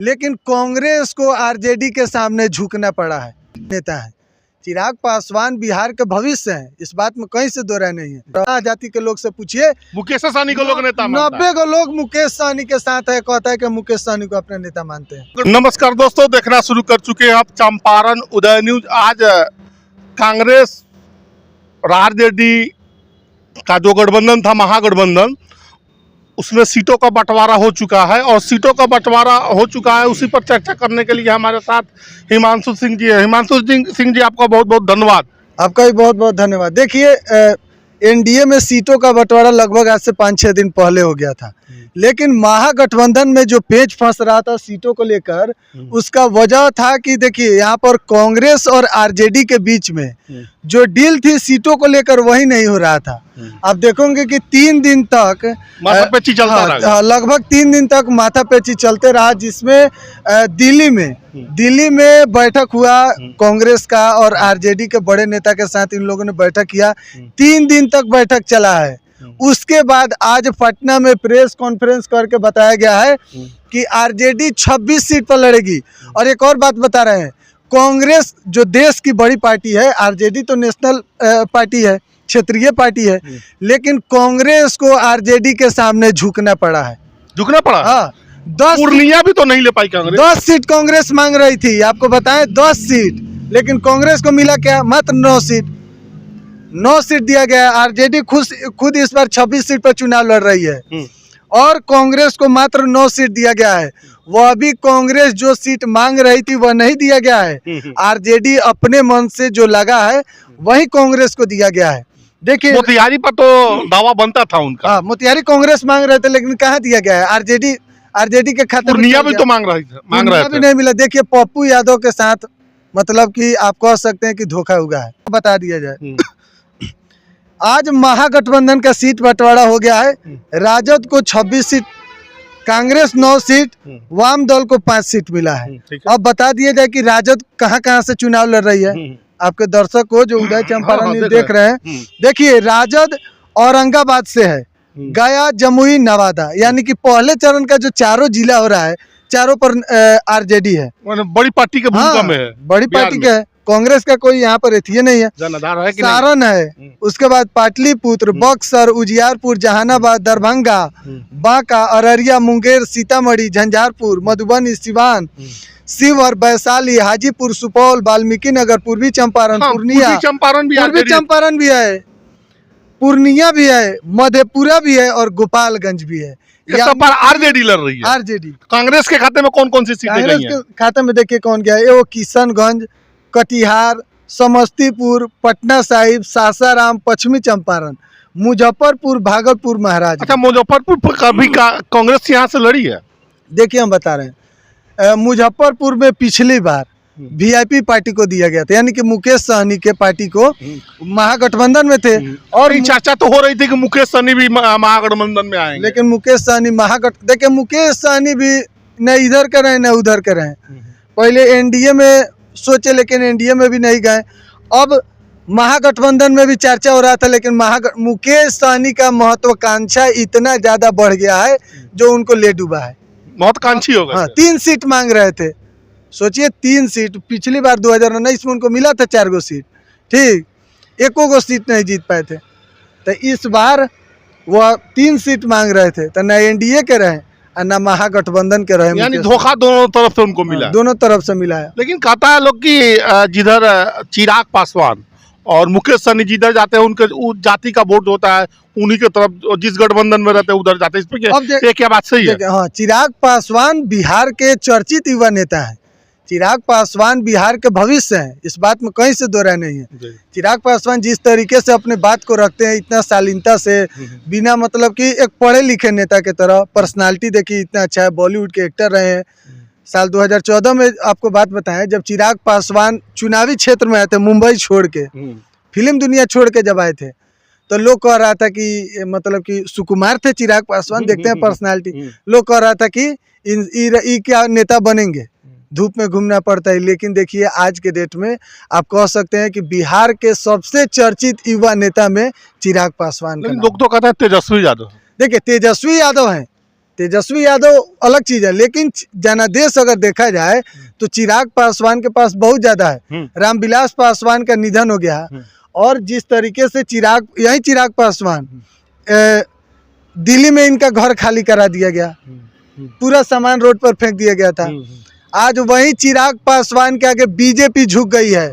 लेकिन कांग्रेस को आरजेडी के सामने झुकना पड़ा है। नेता है चिराग पासवान बिहार के भविष्य हैं, इस बात में कहीं से दो राय नहीं है। जाति के लोग से पूछिए, मुकेश सहनी को लोग नेता 90 को लोग मुकेश सहनी के साथ है, कहता है कि मुकेश सहनी को अपने नेता मानते हैं। नमस्कार दोस्तों, देखना शुरू कर चुके हैं आप चंपारण उदय न्यूज। आज कांग्रेस और आरजेडी का जो गठबंधन था, महागठबंधन, उसमें सीटों का बंटवारा हो चुका है और सीटों का बंटवारा हो चुका है। उसी पर चर्चा करने के लिए हमारे साथ हिमांशु सिंह जी है। हिमांशु सिंह जी, आपका बहुत बहुत धन्यवाद। आपका भी बहुत बहुत धन्यवाद। देखिए, एनडीए में सीटों का बंटवारा लगभग आज से 5-6 दिन पहले हो गया था, लेकिन महागठबंधन में जो पेच फंस रहा था सीटों को लेकर, उसका वजह था कि देखिए यहाँ पर कांग्रेस और आरजेडी के बीच में जो डील थी सीटों को लेकर वही नहीं हो रहा था। आप देखोगे कि 3 दिन तक माथापेची चलता रहा। लगभग 3 दिन तक माथापेची चलते रहा, जिसमें दिल्ली में बैठक हुआ कांग्रेस का और आरजेडी के बड़े नेता के साथ इन लोगों ने बैठक किया। 3 दिन तक बैठक चला है। उसके बाद आज पटना में प्रेस कॉन्फ्रेंस करके बताया गया है कि आरजेडी 26 सीट पर लड़ेगी। और एक और बात बता रहे हैं, कांग्रेस जो देश की बड़ी पार्टी है, आरजेडी तो नेशनल पार्टी है, क्षेत्रीय पार्टी है, लेकिन कांग्रेस को आरजेडी के सामने झुकना पड़ा है। झुकना पड़ा? हाँ, 10 पूर्णिया भी तो नहीं ले पाई कांग्रेस। 10 सीट कांग्रेस मांग रही थी, आपको बताएं 10 सीट, लेकिन कांग्रेस को मिला क्या? मात्र 9 सीट। 9 सीट दिया गया। आरजेडी खुद इस बार 26 सीट पर चुनाव लड़ रही है और कांग्रेस को मात्र 9 सीट दिया गया है। वह भी कांग्रेस जो सीट मांग रही थी वह नहीं दिया गया है। आरजेडी अपने मन से जो लगा है वही कांग्रेस को दिया गया है। देखिए, मोतिहारी पर तो दावा बनता था उनका। हाँ, मोतिहारी कांग्रेस मांग रहे थे, लेकिन कहाँ दिया गया है? आरजेडी के खाते में पूर्णिया भी तो मांग रहे थे, नहीं मिला। देखिए, पप्पू यादव के साथ मतलब कि आप कह सकते हैं कि धोखा हुआ है। बता दिया जाए, आज महागठबंधन का सीट बंटवारा हो गया है। राजद को 26 सीट, कांग्रेस 9 सीट, वाम दल को 5 सीट मिला है। अब बता दिया जाए कि राजद कहां से चुनाव लड़ रही है। आपके दर्शक को जो उदय चंपारण न्यूज देख रहे हैं, देखिए, राजद औरंगाबाद से है, गया, जमुई, नवादा, यानी कि पहले चरण का जो चारों जिला हो रहा है, चारों पर आरजेडी है। बड़ी पार्टी के भूमिका में है, बड़ी पार्टी का है। कांग्रेस का कोई यहाँ पर एथिये नहीं है। सारण है, उसके बाद पाटलिपुत्र, बक्सर, उजियारपुर, जहानाबाद, दरभंगा, बांका, अररिया, मुंगेर, सीतामढ़ी, झंझारपुर, मधुबनी, सिवान, शिवहर, वैशाली, हाजीपुर, सुपौल, वाल्मीकि नगर, पूर्वी चंपारण, पूर्णिया, पूर्वी चंपारण भी है, पूर्णिया भी है, मधेपुरा भी है और गोपालगंज भी है। आरजेडी लड़ रही है। आरजेडी कांग्रेस के खाते में कौन कौन सी सीटें गई हैं? कांग्रेस के खाते में देखिए कौन गया है। वो किशनगंज, कटिहार, समस्तीपुर, पटना साहिब, सासाराम, पश्चिमी चंपारण, मुजफ्फरपुर, भागलपुर, महाराज। अच्छा, मुजफ्फरपुर कभी कांग्रेस यहाँ से लड़ी है? देखिए, हम बता रहे हैं, मुजफ्फरपुर में पिछली बार वीआईपी पार्टी को दिया गया था, यानी कि मुकेश सहनी के पार्टी को, महागठबंधन में थे। और चर्चा तो हो रही थी कि मुकेश सहनी भी महागठबंधन में आएंगे, लेकिन मुकेश सहनी देखिए, मुकेश सहनी भी न इधर के रहे न उधर के रहे। पहले एनडीए में सोचे, लेकिन एनडीए में भी नहीं गए। अब महागठबंधन में भी चर्चा हो रहा था, लेकिन मुकेश सहनी का महत्वाकांक्षा इतना ज्यादा बढ़ गया है जो उनको ले डूबा है। महत्वाकांक्षी होगा। हाँ, 3 सीट मांग रहे थे। सोचिए, 3 सीट। पिछली बार 2019 में उनको मिला था 4 गो सीट, ठीक, 1 गो सीट नहीं जीत पाए थे। तो इस बार वह 3 सीट मांग रहे थे, तो न एनडीए के रहे और न महागठबंधन के रहे, यानी धोखा दोनों तरफ से उनको मिला। दोनों तरफ से मिला है। लेकिन कहता है लोग कि जिधर चिराग पासवान और मुकेश सहनी जिधर जाते हैं उनके जाति का वोट होता है, उन्हीं के तरफ, जिस गठबंधन में रहते हैं उधर जाते हैं। इस पे क्या बात सही है? हाँ, चिराग पासवान बिहार के चर्चित युवा नेता है। चिराग पासवान बिहार के भविष्य हैं, इस बात में कहीं से दो राय नहीं है। चिराग पासवान जिस तरीके से अपने बात को रखते हैं, इतना शालीनता से, बिना मतलब कि एक पढ़े लिखे नेता के तरह, पर्सनालिटी देखिए इतना अच्छा है, बॉलीवुड के एक्टर रहे हैं। साल 2014 में आपको बात बताएं, जब चिराग पासवान चुनावी क्षेत्र में आए थे, मुंबई छोड़ के, फिल्म दुनिया छोड़ के जब आए थे, तो लोग कह रहा था कि मतलब कि सुकुमार थे चिराग पासवान, देखते हैं पर्सनालिटी, लोग कह रहा था कि क्या नेता बनेंगे, धूप में घूमना पड़ता है। लेकिन देखिए, आज के डेट में आप कह सकते हैं कि बिहार के सबसे चर्चित युवा नेता में चिराग पासवान का। लोग तो कहते हैं तेजस्वी यादव। देखिए, तेजस्वी यादव हैं, तेजस्वी यादव अलग चीज है, लेकिन जनादेश अगर देखा जाए तो चिराग पासवान के पास बहुत ज्यादा है। रामविलास पासवान का निधन हो गया और जिस तरीके से चिराग पासवान दिल्ली में इनका घर खाली करा दिया गया, पूरा सामान रोड पर फेंक दिया गया था। आज वही चिराग पासवान के आगे बीजेपी झुक गई है।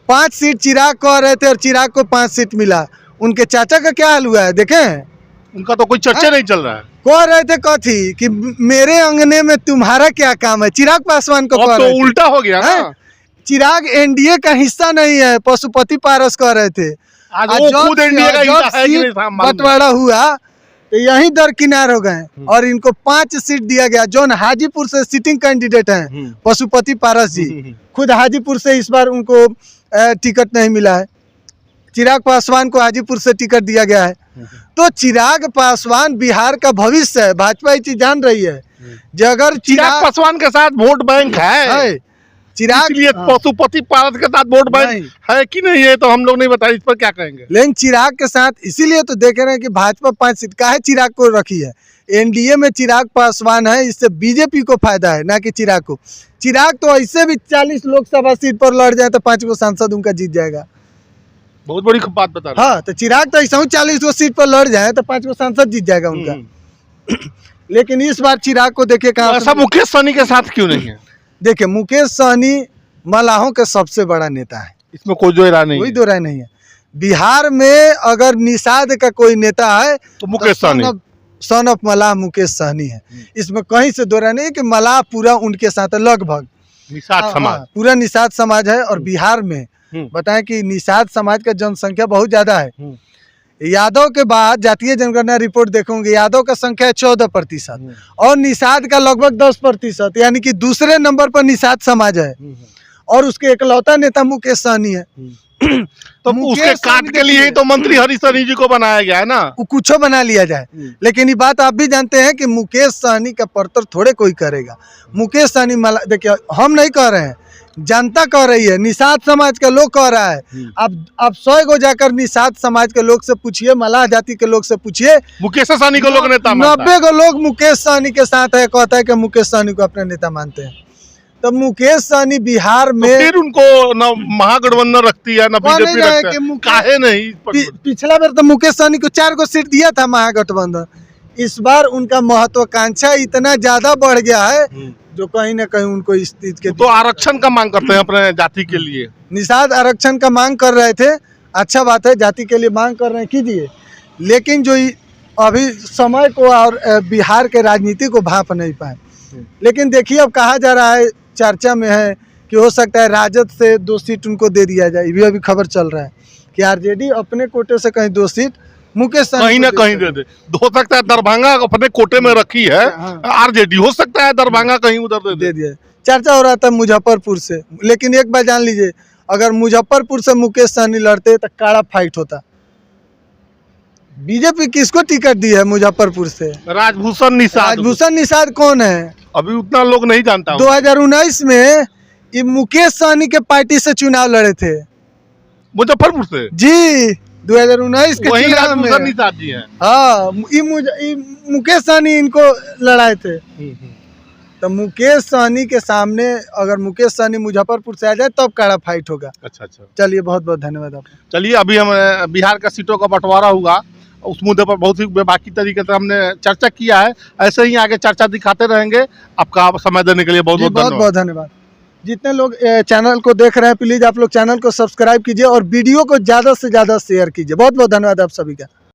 5 सीट चिराग कह रहे थे और चिराग को 5 सीट मिला। उनके चाचा का क्या हाल हुआ है देखें? उनका तो कोई चर्चा नहीं चल रहा है। कह रहे थे कथी कि मेरे अंगने में तुम्हारा क्या काम है, चिराग पासवान को कह तो रहे थे। उल्टा हो गया ना। चिराग एनडीए का हिस्सा नहीं है, पशुपति पारस कह रहे थे। आज वो खुद एनडीए का हिस्सा है कि नहीं था, मालूम बंटवारा हुआ तो यहीं दरकिनार हो गए और इनको 5 सीट दिया गया। जौन हाजीपुर से सिटिंग कैंडिडेट हैं पशुपति पारस जी, खुद हाजीपुर से इस बार उनको टिकट नहीं मिला है। चिराग पासवान को हाजीपुर से टिकट दिया गया है। तो चिराग पासवान बिहार का भविष्य है। भाजपा ये चीज जान रही है कि अगर चिराग पासवान के साथ वोट बैंक है, चिराग इसलिए पशुपति पारस के साथ वोट बैंक है कि नहीं है तो हम लोग नहीं बताए, इस पर क्या कहेंगे। लेकिन चिराग के साथ इसीलिए तो देख रहे हैं कि भाजपा 5 सीट का है चिराग को रखी है। एनडीए में चिराग पासवान है, इससे बीजेपी को फायदा है ना कि चिराग को। चिराग तो ऐसे भी 40 लोकसभा सीट पर लड़ जाए तो 5 गो सांसद उनका जीत जाएगा। बहुत बड़ी बात बता रहे। हाँ, तो चिराग तो ऐसा 40 गो सीट पर लड़ जाए तो 5 गो सांसद जीत जाएगा उनका। लेकिन इस बार चिराग को देखिए कहाँ ऐसा मुकेश सहनी के साथ क्यों नहीं है? देखिए मुकेश सहनी मलाहों का सबसे बड़ा नेता है, इसमें कोई दो राय नहीं, कोई दो राय नहीं है। बिहार में अगर निषाद का कोई नेता है तो मुकेश सहनी, सन ऑफ मलाह मुकेश सहनी है। इसमें कहीं से दो राय नहीं कि मलाह पूरा उनके साथ है, लगभग निषाद समाज, पूरा निषाद समाज है। और बिहार में बताएं कि निषाद समाज का जनसंख्या बहुत ज्यादा है। यादव के बाद जातीय जनगणना रिपोर्ट देखोगे, यादव का संख्या है 14% और निषाद का लगभग 10%, यानी कि दूसरे नंबर पर निषाद समाज है और उसके इकलौता नेता मुकेश सहनी है। तो उसके काट के लिए ही तो मंत्री हरीश सहनी जी को बनाया गया है ना। कुछ बना लिया जाए, लेकिन ये बात आप भी जानते हैं कि मुकेश सहनी का परतर थोड़े कोई करेगा। मुकेश सहनी देखिए, हम नहीं कह रहे हैं, जनता कह रही है, निषाद समाज का लोग कह रहा है। अब 100 गो जाकर निषाद समाज के लोग से पूछिए, मलाह जाति के लोग से पूछिए, मुकेश सहनी को लोग नेता 90 गो लोग मुकेश सहनी के साथ है, कहता है कि मुकेश सहनी को अपने नेता मानते हैं। तो मुकेश सहनी बिहार में फिर उनको न महागठबंधन रखती है न बीजेपी रखती है, काहे नहीं? पिछला बार तो मुकेश सहनी को 4 गो सीट दिया था महागठबंधन। इस बार उनका महत्वाकांक्षा इतना ज्यादा बढ़ गया है जो कहीं ना कहीं उनको इस चीज के तो आरक्षण का मांग करते हैं अपने जाति के लिए। निषाद आरक्षण का मांग कर रहे थे, अच्छा बात है, जाति के लिए मांग कर रहे हैं, कीजिए। लेकिन जो अभी समय को और बिहार के राजनीति को भांप नहीं पाए। लेकिन देखिए अब कहा जा रहा है, चर्चा में है कि हो सकता है राजद से 2 सीट उनको दे दिया जाए। ये भी अभी खबर चल रहा है कि आरजेडी अपने कोटे से कहीं 2 सीट मुकेश सहनी कहीं ना कहीं दे दे। हो सकता है दरभंगा अपने कोटे में रखी है आरजेडी, हो सकता है दरभंगा कहीं उधर दे दिया। चर्चा हो रहा था मुजफ्फरपुर से, लेकिन एक बात जान लीजिए, अगर मुजफ्फरपुर से मुकेश सहनी लड़ते तो काड़ा फाइट होता। बीजेपी किसको टिकट दी है मुजफ्फरपुर से? राजभूषण निषाद। राजभूषण निषाद कौन है? अभी उतना लोग नहीं जानता। 2019 में ये मुकेश सहनी के पार्टी से चुनाव लड़े थे मुजफ्फरपुर से जी, 2019 के वही चुनाव में। राजभूषण निषाद जी हैं। हाँ, मुकेश सहनी इनको लड़ाए थे। तो मुकेश सहनी के सामने अगर मुकेश सहनी मुजफ्फरपुर से आ जाए तब काड़ा फाइट होगा। अच्छा। चलिए, बहुत बहुत धन्यवाद आपका। चलिए, अभी हम बिहार का सीटों का बंटवारा हुआ, उस मुद्दे पर बहुत ही बाकी तरीके से हमने चर्चा किया है। ऐसे ही आगे चर्चा दिखाते रहेंगे। आपका समय देने के लिए बहुत बहुत धन्यवाद। जितने लोग चैनल को देख रहे हैं, प्लीज आप लोग चैनल को सब्सक्राइब कीजिए और वीडियो को ज़्यादा से ज़्यादा शेयर कीजिए। बहुत बहुत धन्यवाद आप सभी का।